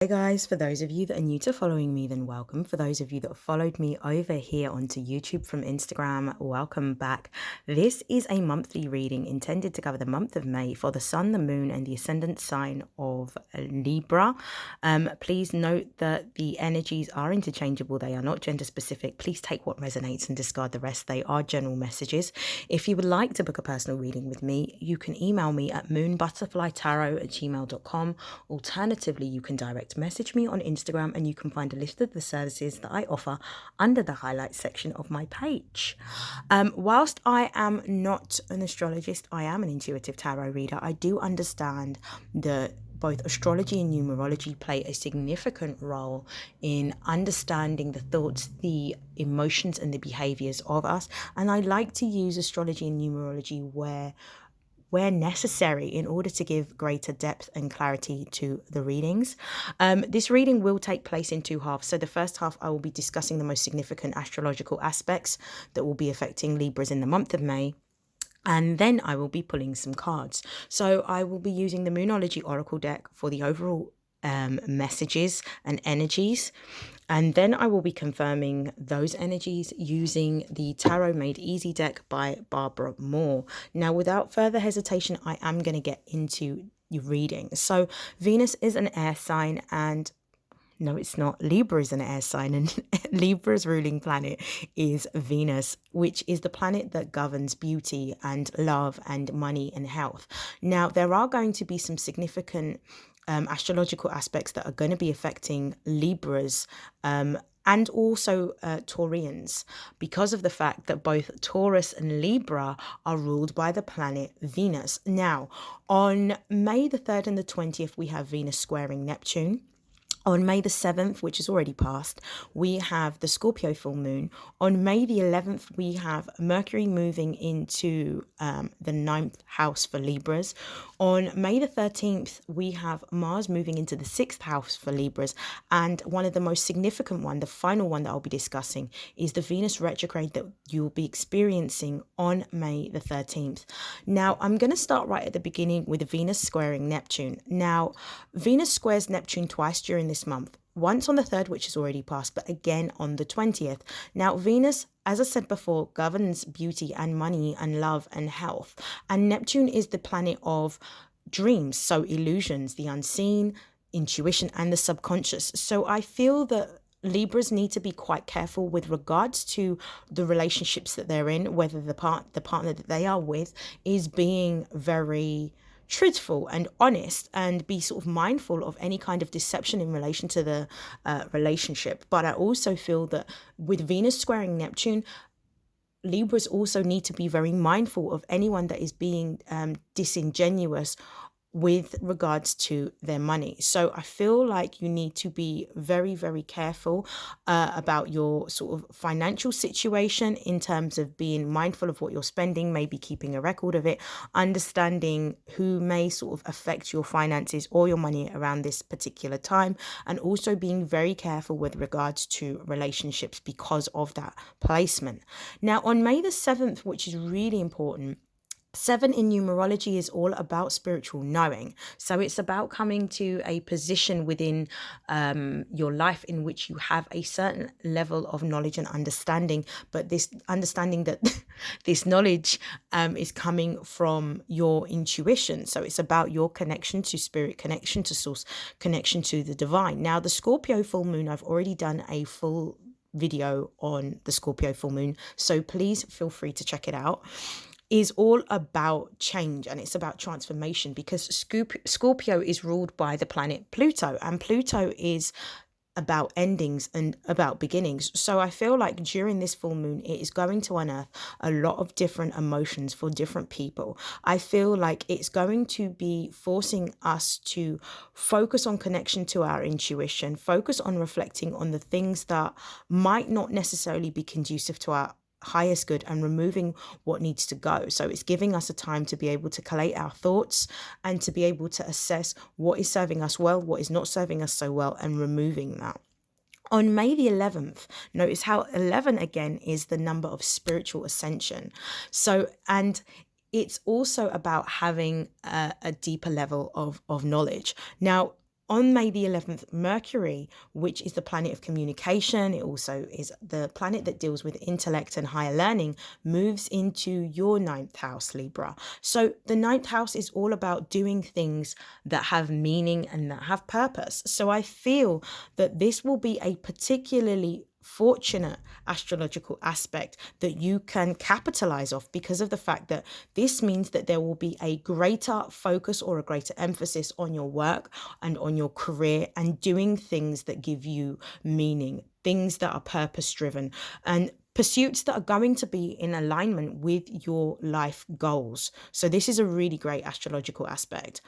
Hey guys, for those of you that are new to following me, then welcome. For those of you that have followed me over here onto YouTube from Instagram, welcome back. This is a monthly reading intended to cover the month of May for the sun, the moon, and the ascendant sign of Libra. Please note that the energies are interchangeable. They are not gender specific. Please take what resonates and discard the rest. They are general messages. If you would like to book a personal reading with me, you can email me at moonbutterflytarot@gmail.com. Alternatively, you can direct message me on Instagram and you can find a list of the services that I offer under the highlights section of my page. Whilst I am not an astrologist, I am an intuitive tarot reader. I do understand that both astrology and numerology play a significant role in understanding the thoughts, the emotions, and the behaviors of us. And I like to use astrology and numerology where necessary in order to give greater depth and clarity to the readings. This reading will take place in two halves. So the first half, I will be discussing the most significant astrological aspects that will be affecting Libras in the month of May. And then I will be pulling some cards. So I will be using the Moonology Oracle deck for the overall messages and energies. And then I will be confirming those energies using the Tarot Made Easy deck by Barbara Moore. Now, without further hesitation, I am going to get into your reading. So Venus is an air sign, and no, it's not. Libra is an air sign, and Libra's ruling planet is Venus, which is the planet that governs beauty and love and money and health. Now, there are going to be some significant astrological aspects that are going to be affecting Libras and also Taurians, because of the fact that both Taurus and Libra are ruled by the planet Venus. Now, on May the 3rd and the 20th, we have Venus squaring Neptune. On May the 7th, which is already passed, we have the Scorpio full moon. On May the 11th, we have Mercury moving into the 9th house for Libras. On May the 13th, we have Mars moving into the 6th house for Libras. And one of the most significant one, the final one that I'll be discussing, is the Venus retrograde that you'll be experiencing on May the 13th. Now, I'm going to start right at the beginning with Venus squaring Neptune. Now, Venus squares Neptune twice during this month. Once on the 3rd, which is already passed, but again on the 20th. Now, Venus, as I said before, governs beauty and money and love and health. And Neptune is the planet of dreams, so illusions, the unseen, intuition, and the subconscious. So I feel that Libras need to be quite careful with regards to the relationships that they're in, whether the partner that they are with is being very truthful and honest, and be sort of mindful of any kind of deception in relation to the relationship. But I also feel that with Venus squaring Neptune, Libras also need to be very mindful of anyone that is being disingenuous with regards to their money. So I feel like you need to be very, very careful about your sort of financial situation, in terms of being mindful of what you're spending, maybe keeping a record of it, understanding who may sort of affect your finances or your money around this particular time, and also being very careful with regards to relationships because of that placement. Now, on May the 7th, which is really important, 7 in numerology is all about spiritual knowing. So it's about coming to a position within your life in which you have a certain level of knowledge and understanding, but this understanding that this knowledge is coming from your intuition. So it's about your connection to spirit, connection to source, connection to the divine. Now, the Scorpio full moon, I've already done a full video on the Scorpio full moon, so please feel free to check it out, is all about change, and it's about transformation, because Scorpio is ruled by the planet Pluto, and Pluto is about endings and about beginnings. So I feel like during this full moon, it is going to unearth a lot of different emotions for different people. I feel like it's going to be forcing us to focus on connection to our intuition, focus on reflecting on the things that might not necessarily be conducive to our highest good, and removing what needs to go. So it's giving us a time to be able to collate our thoughts and to be able to assess what is serving us well, what is not serving us so well, and removing that. On May the 11th, notice how 11 again is the number of spiritual ascension. So, and it's also about having a deeper level of knowledge. Now, On May the 11th, Mercury, which is the planet of communication, it also is the planet that deals with intellect and higher learning, moves into your ninth house, Libra. So the ninth house is all about doing things that have meaning and that have purpose. So I feel that this will be a particularly fortunate astrological aspect that you can capitalize off, because of the fact that this means that there will be a greater focus or a greater emphasis on your work and on your career and doing things that give you meaning, things that are purpose driven, and pursuits that are going to be in alignment with your life goals. So this is a really great astrological aspect.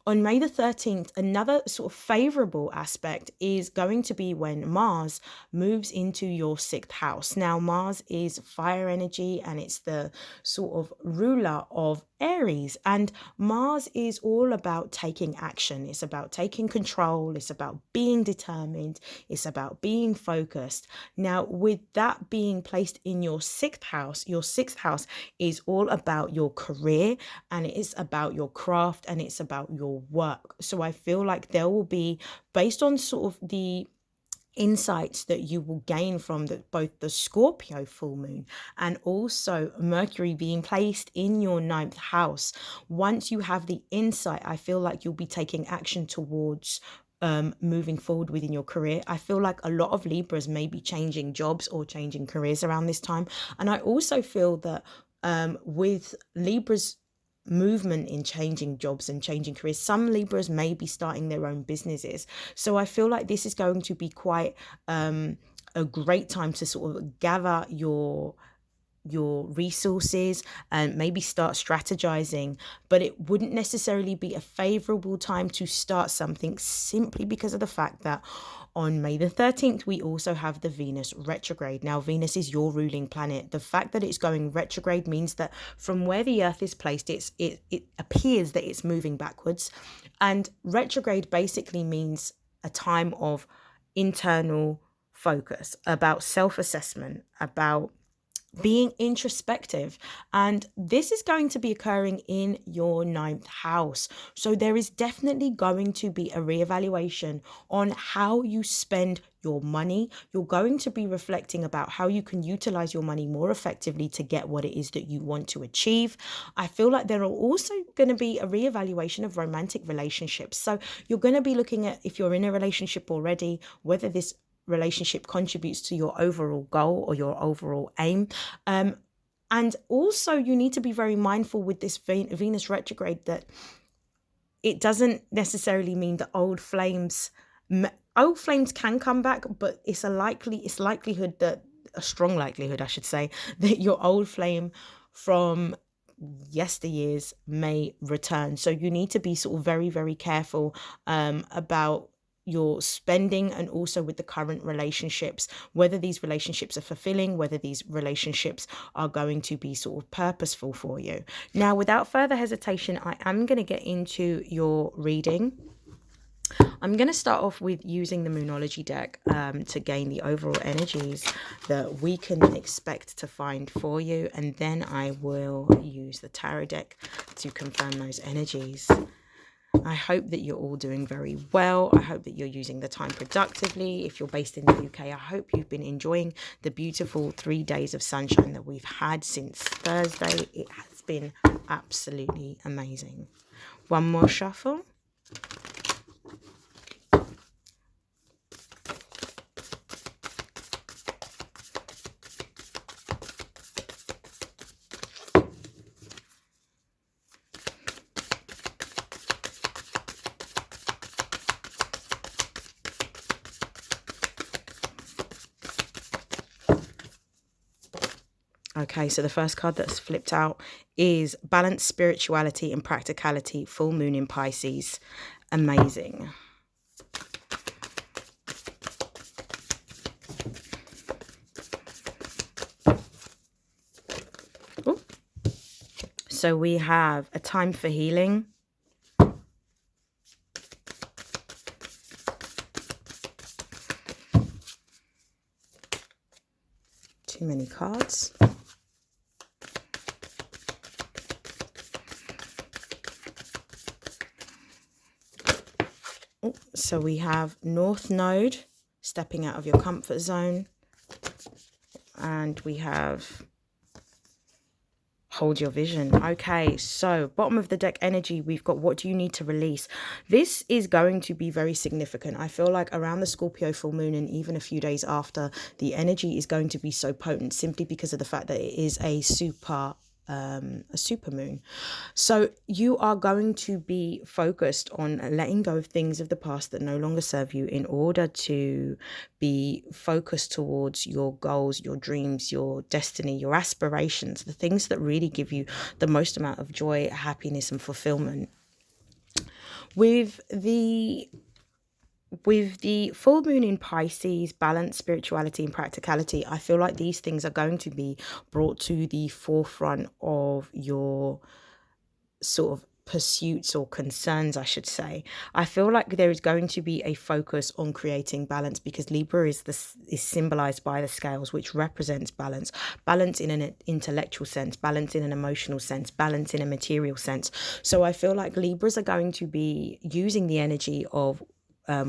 On May the 13th, another sort of favorable aspect is going to be when Mars moves into your sixth house. Now, Mars is fire energy and it's the sort of ruler of Aries, and Mars is all about taking action. It's about taking control. It's about being determined. It's about being focused. Now, with that being placed in your sixth house is all about your career, and it is about your craft, and it's about your work. So I feel like there will be, based on sort of the insights that you will gain from both the Scorpio full moon and also Mercury being placed in your ninth house. Once you have the insight, I feel like you'll be taking action towards moving forward within your career. I feel like a lot of Libras may be changing jobs or changing careers around this time. And I also feel that with Libras movement in changing jobs and changing careers, some Libras may be starting their own businesses. So I feel like this is going to be quite a great time to sort of gather your resources and maybe start strategizing, but it wouldn't necessarily be a favorable time to start something, simply because of the fact that on May the 13th, we also have the Venus retrograde. Now, Venus is your ruling planet. The fact that it's going retrograde means that from where the Earth is placed, it appears that it's moving backwards. And retrograde basically means a time of internal focus, about self-assessment, about being introspective, and this is going to be occurring in your ninth house. So there is definitely going to be a reevaluation on how you spend your money. You're going to be reflecting about how you can utilize your money more effectively to get what it is that you want to achieve. I feel like there are also going to be a reevaluation of romantic relationships. So you're going to be looking at, if you're in a relationship already, whether this relationship contributes to your overall goal or your overall aim. And also you need to be very mindful with this Venus retrograde that it doesn't necessarily mean that old flames can come back, but it's a strong likelihood, I should say, that your old flame from yesteryears may return. So you need to be sort of very, very careful about your spending, and also with the current relationships, whether these relationships are fulfilling, whether these relationships are going to be sort of purposeful for you. Now, without further hesitation, I am going to get into your reading. I'm going to start off with using the Moonology deck to gain the overall energies that we can expect to find for you, and then I will use the tarot deck to confirm those energies. I hope that you're all doing very well. I hope that you're using the time productively. If you're based in the UK, I hope you've been enjoying the beautiful 3 days of sunshine that we've had since Thursday. It has been absolutely amazing. One more shuffle. Okay, so the first card that's flipped out is Balance, Spirituality and Practicality, Full Moon in Pisces. Amazing. Ooh. So we have a time for healing. Too many cards. So we have North Node, stepping out of your comfort zone. And we have hold your vision. Okay, so bottom of the deck energy, we've got what do you need to release? This is going to be very significant. I feel like around the Scorpio full moon and even a few days after, the energy is going to be so potent simply because of the fact that it is a super moon. So you are going to be focused on letting go of things of the past that no longer serve you in order to be focused towards your goals, your dreams, your destiny, your aspirations, the things that really give you the most amount of joy, happiness, and fulfillment. With the full moon in Pisces, balance, spirituality, and practicality, I feel like these things are going to be brought to the forefront of your sort of pursuits or concerns, I should say. I feel like there is going to be a focus on creating balance because Libra is symbolized by the scales, which represents balance in an intellectual sense, balance in an emotional sense, balance in a material sense. So I feel like Libras are going to be using the energy of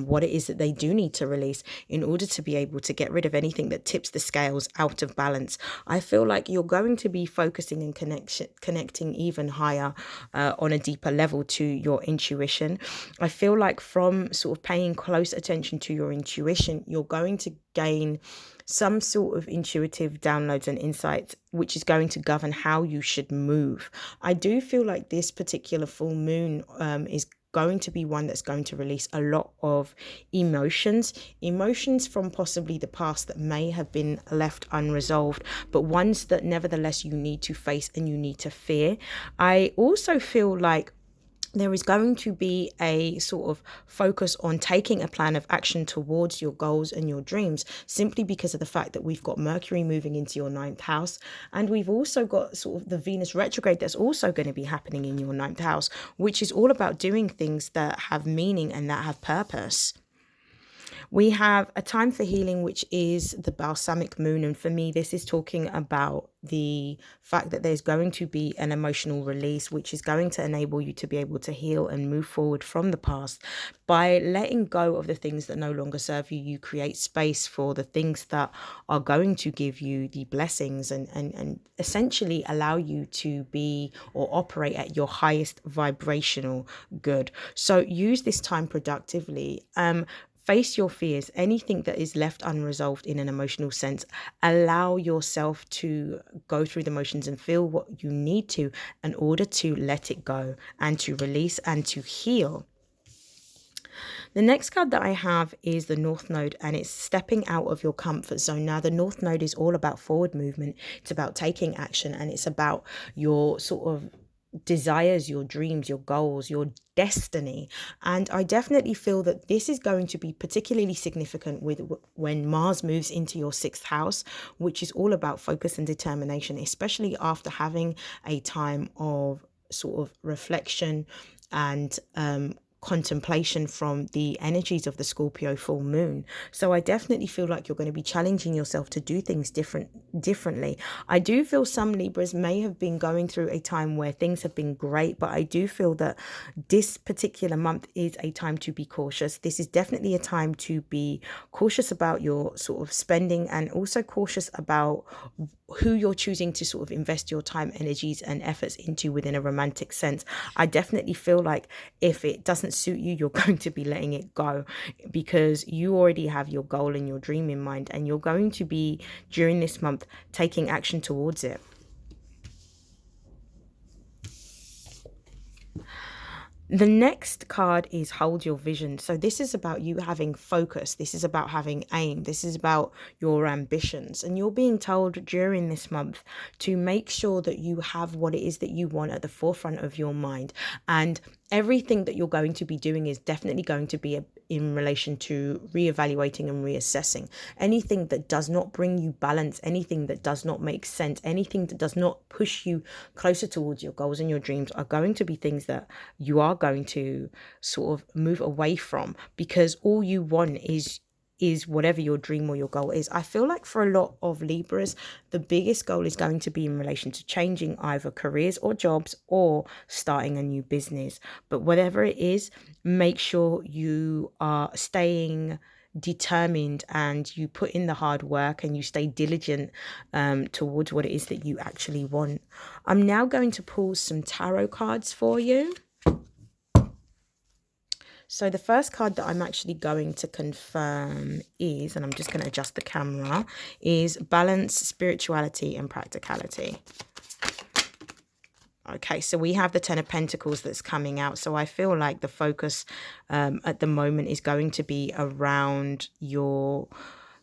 what it is that they do need to release in order to be able to get rid of anything that tips the scales out of balance. I feel like you're going to be focusing and connecting even higher on a deeper level to your intuition. I feel like from sort of paying close attention to your intuition, you're going to gain some sort of intuitive downloads and insights, which is going to govern how you should move. I do feel like this particular full moon is going to be one that's going to release a lot of emotions from possibly the past that may have been left unresolved, but ones that nevertheless you need to face and you need to fear. I also feel like there is going to be a sort of focus on taking a plan of action towards your goals and your dreams, simply because of the fact that we've got Mercury moving into your 9th house. And we've also got sort of the Venus retrograde that's also going to be happening in your 9th house, which is all about doing things that have meaning and that have purpose. We have a time for healing, which is the balsamic moon. And for me, this is talking about the fact that there's going to be an emotional release, which is going to enable you to be able to heal and move forward from the past. By letting go of the things that no longer serve you, you create space for the things that are going to give you the blessings and essentially allow you to be or operate at your highest vibrational good. So use this time productively. Face your fears, anything that is left unresolved in an emotional sense. Allow yourself to go through the motions and feel what you need to in order to let it go and to release and to heal. The next card that I have is the North Node, and it's stepping out of your comfort zone. Now, the North Node is all about forward movement. It's about taking action, and it's about your sort of desires, your dreams, your goals, your destiny. And I definitely feel that this is going to be particularly significant with when Mars moves into your 6th house, which is all about focus and determination, especially after having a time of sort of reflection and contemplation from the energies of the Scorpio full moon. So I definitely feel like you're going to be challenging yourself to do things differently. I do feel some Libras may have been going through a time where things have been great, but I do feel that this particular month is a time to be cautious. This is definitely a time to be cautious about your sort of spending, and also cautious about who you're choosing to sort of invest your time, energies, and efforts into within a romantic sense. I definitely feel like if it doesn't suit you, you're going to be letting it go, because you already have your goal and your dream in mind, and you're going to be, during this month, taking action towards it. The next card is hold your vision. So this is about you having focus. This is about having aim. This is about your ambitions. And you're being told during this month to make sure that you have what it is that you want at the forefront of your mind. And everything that you're going to be doing is definitely going to be in relation to reevaluating and reassessing. Anything that does not bring you balance, anything that does not make sense, anything that does not push you closer towards your goals and your dreams are going to be things that you are going to sort of move away from, because all you want is is whatever your dream or your goal is. I feel like for a lot of Libras, the biggest goal is going to be in relation to changing either careers or jobs or starting a new business. But whatever it is, make sure you are staying determined and you put in the hard work and you stay diligent towards what it is that you actually want. I'm now going to pull some tarot cards for you. So the first card that I'm actually going to confirm is, and I'm just going to adjust the camera, is balance, spirituality and practicality. Okay, so we have the Ten of Pentacles that's coming out. So I feel like the focus at the moment is going to be around your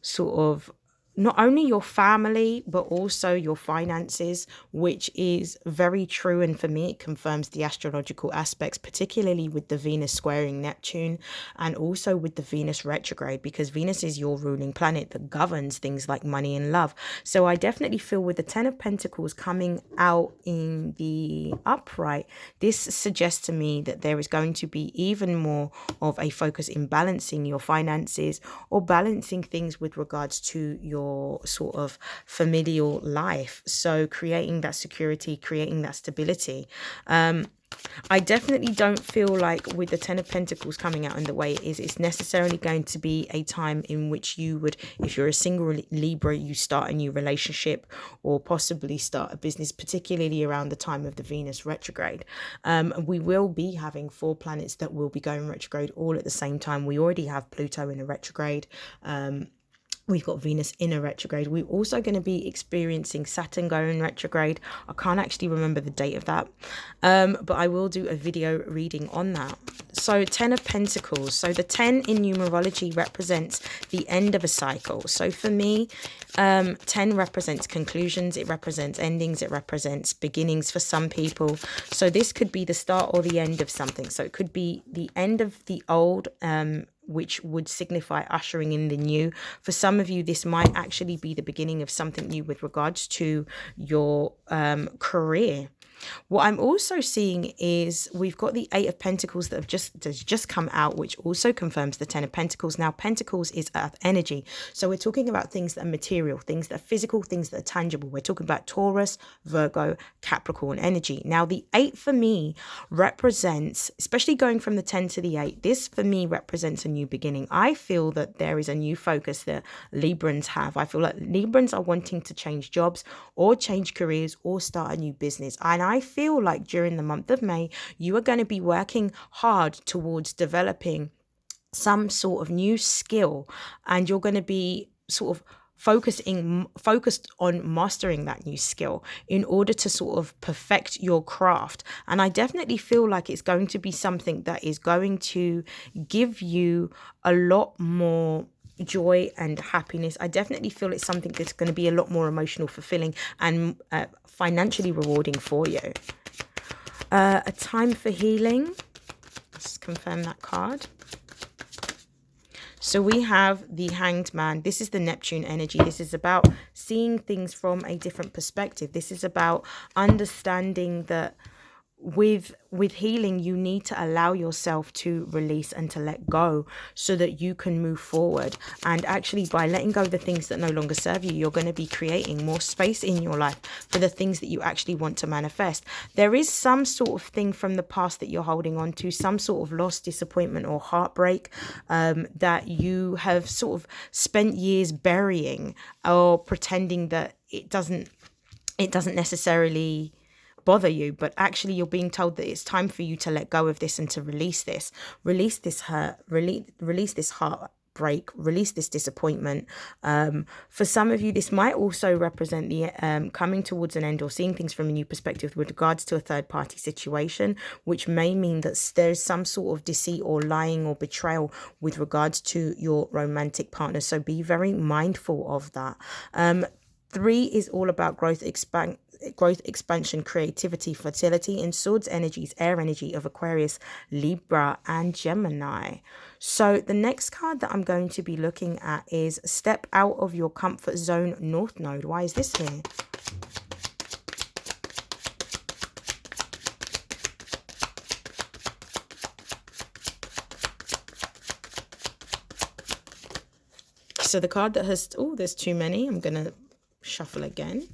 sort of not only your family, but also your finances, which is very true. And for me, it confirms the astrological aspects, particularly with the Venus squaring Neptune and also with the Venus retrograde, because Venus is your ruling planet that governs things like money and love. So I definitely feel with the Ten of Pentacles coming out in the upright, this suggests to me that there is going to be even more of a focus in balancing your finances or balancing things with regards to your sort of familial life. So creating that security, creating that stability. I definitely don't feel like with the Ten of Pentacles coming out in the way it is, it's necessarily going to be a time in which you would, if you're a single Libra, you start a new relationship or possibly start a business, particularly around the time of the Venus retrograde. We will be having 4 planets that will be going retrograde all at the same time. We already have Pluto in a retrograde. We've got Venus in a retrograde. We're also going to be experiencing Saturn going retrograde. I can't actually remember the date of that, but I will do a video reading on that. So 10 of Pentacles. So the 10 in numerology represents the end of a cycle. So for me, 10 represents conclusions. It represents endings. It represents beginnings for some people. So this could be the start or the end of something. So it could be the end of the old, which would signify ushering in the new. For some of you, this might actually be the beginning of something new with regards to your career. What I'm also seeing is we've got the 8 of Pentacles that has just come out, which also confirms the 10 of Pentacles. Now, Pentacles is earth energy. So we're talking about things that are material, things that are physical, things that are tangible. We're talking about Taurus, Virgo, Capricorn energy. Now, the 8 for me represents, especially going from the 10 to the 8, this for me represents a new beginning. I feel that there is a new focus that Librans have. I feel like Librans are wanting to change jobs or change careers or start a new business. And I feel like during the month of May, you are going to be working hard towards developing some sort of new skill, and you're going to be sort of focused on mastering that new skill in order to sort of perfect your craft. And I definitely feel like it's going to be something that is going to give you a lot more joy and happiness. I definitely feel it's something that's going to be a lot more emotional, fulfilling and financially rewarding for you. A time for healing. Let's confirm that card. So we have the Hanged Man. This is the Neptune energy. This is about seeing things from a different perspective. This is about understanding that with healing, you need to allow yourself to release and to let go so that you can move forward. And actually, by letting go of the things that no longer serve you, you're going to be creating more space in your life for the things that you actually want to manifest. There is some sort of thing from the past that you're holding on to, some sort of loss, disappointment or heartbreak that you have sort of spent years burying or pretending that it doesn't necessarily bother you, but actually you're being told that it's time for you to let go of this and to release this hurt, release this heartbreak, release this disappointment. For some of you, this might also represent the coming towards an end or seeing things from a new perspective with regards to a third party situation, which may mean that there's some sort of deceit or lying or betrayal with regards to your romantic partner. So be very mindful of that. 3 is all about growth, expansion, creativity, fertility, and swords energies, air energy of Aquarius, Libra, and Gemini. So the next card that I'm going to be looking at is Step Out of Your Comfort Zone, North Node. Why is this here? So the card that has, oh, there's too many. I'm going to shuffle again.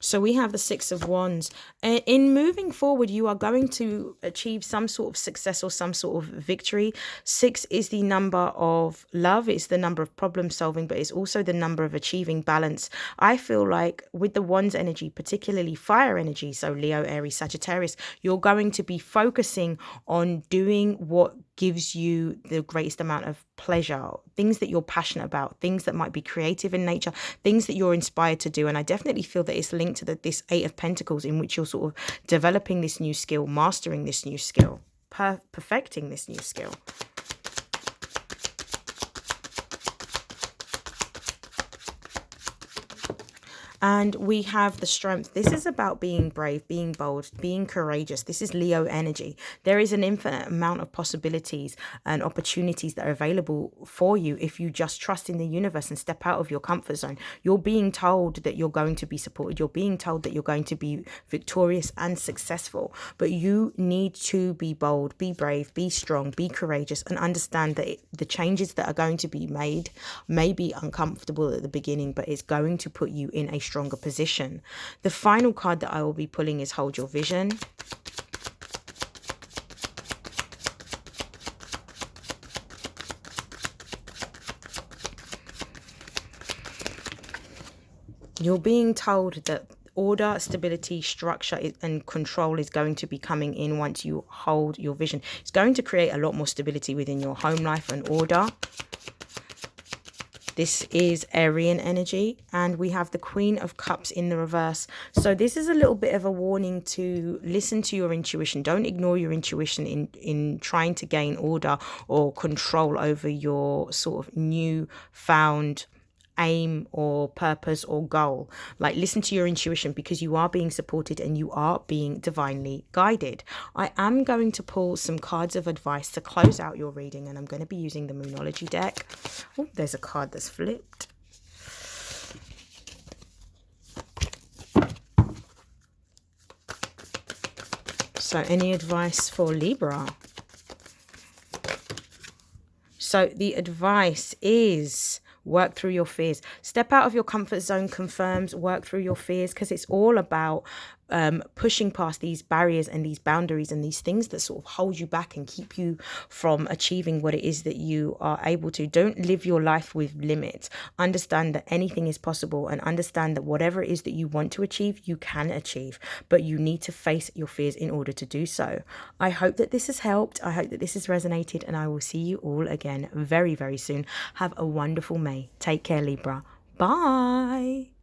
So we have the Six of Wands. In moving forward, you are going to achieve some sort of success or some sort of victory. 6 is the number of love. It's the number of problem solving, but it's also the number of achieving balance. I feel like with the Wands energy, particularly fire energy, so Leo, Aries, Sagittarius, you're going to be focusing on doing what gives you the greatest amount of pleasure, things that you're passionate about, things that might be creative in nature, things that you're inspired to do. And I definitely feel that it's linked to this Eight of Pentacles, in which you're sort of developing this new skill, mastering this new skill, perfecting this new skill. And we have the Strength. This is about being brave, being bold, being courageous. This is Leo energy. There is an infinite amount of possibilities and opportunities that are available for you if you just trust in the universe and step out of your comfort zone. You're being told that you're going to be supported. You're being told that you're going to be victorious and successful. But you need to be bold, be brave, be strong, be courageous, and understand that the changes that are going to be made may be uncomfortable at the beginning, but it's going to put you in a stronger position. The final card that I will be pulling is Hold Your Vision. You're being told that order, stability, structure and control is going to be coming in once you hold your vision. It's going to create a lot more stability within your home life and order. This is Aryan energy, and we have the Queen of Cups in the reverse. So this is a little bit of a warning to listen to your intuition. Don't ignore your intuition in trying to gain order or control over your sort of new found aim or purpose or goal. Like, listen to your intuition, because you are being supported and you are being divinely guided. I am going to pull some cards of advice to close out your reading, and I'm going to be using the Moonology deck. Oh, there's a card that's flipped. So any advice for Libra? So the advice is work through your fears. Step out of your comfort zone confirms work through your fears, because it's all about pushing past these barriers and these boundaries and these things that sort of hold you back and keep you from achieving what it is that you are able to. Don't live your life with limits. Understand that anything is possible, and understand that whatever it is that you want to achieve, you can achieve, but you need to face your fears in order to do so. I hope that this has helped. I hope that this has resonated, and I will see you all again very, very soon. Have a wonderful May. Take care, Libra. Bye.